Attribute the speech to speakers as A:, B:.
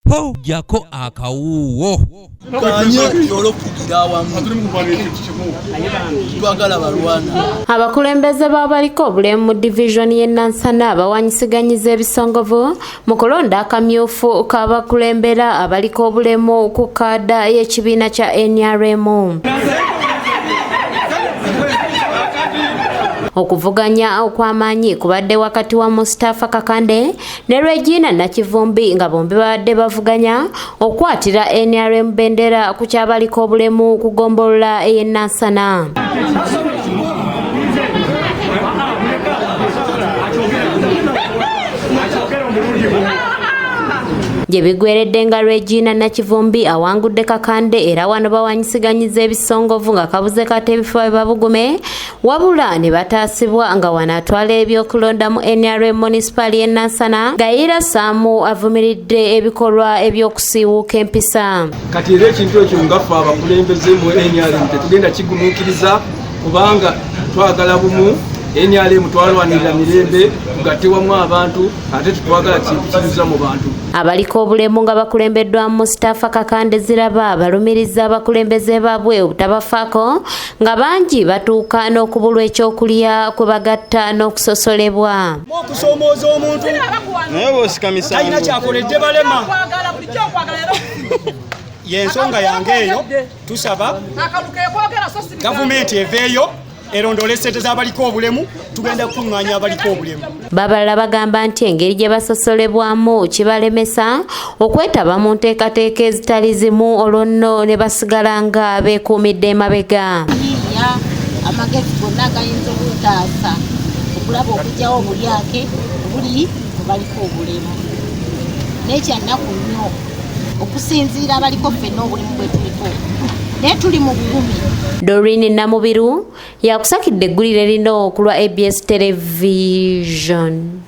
A: po jako akawuwo
B: abakulembeze b'abaliko obulemu mu division y'e Nansana bawanyisiganyiza ebisongovu mu kulonda akamyufu k'abakulembera abaliko obulemu ku kaada y'ekibiina kya NRM. Okuvuganya okw'amaanyi kubadde wakati wa Mustafa Kakande ne Regina Nakivumbi nga bombi badde bavuganya okwatira NRM bendera ku kyabaliko obulemu ku gombolola ey'e Nansana. Gye bigweredde nga Regina Nakivumbi awangudde Kakande era wano bawanyisiganyiza ebisongovu nga kabuze kate ebifo babugume wabula ne bataasibwa nga wano atwala ebyokulonda mu NRM municipal y'e Nansana Gayira Saamu avumiridde ebikolwa eby'okusiiwuuka empisa.
C: Kati era ekintu ekyo ngaffe abakulembeze mu NRM tetugenda kigumuukiriza kubanga twagala bumu. NRM twalwanirira mirembe tugattewamu abantu ate tutwagala kiyinza mu bantu.
B: Abaliko obulemu nga bakulembeddwa Mustafa Kakande Ziraba balumiriza abakulembeze baabwe obutabafaako nga bangi batuuka n'okubulwa ekyokulya kwe bagatta n'okusosolebwa.
D: Okusoomooza omuntu naye bw'osikamisa talina kyakoledde balema y'ensonga yange eyo tusaba gavumenti eveeyo erondole sente z'abaliko obulemu tugenda kukuŋŋaanya abaliko obulemu.
B: Babalala bagamba nti engeri gye basosolebwamu kibalemesa okwetaba mu nteekateeka ezitali zimu olwo nno ne basigala nga beekuumidde emabega.
E: Amagezi gonna gayinza okutaasa okulaba okugyawo obulyake buli ku baliko obulemu n'ekyannaku nnyo okusinziira abaliko ffenna obulemu bwe tuliko naye tuli mu ggumi.
B: Doreen Namubiru yakusakidde eggulire lino ku lwa ABS Television.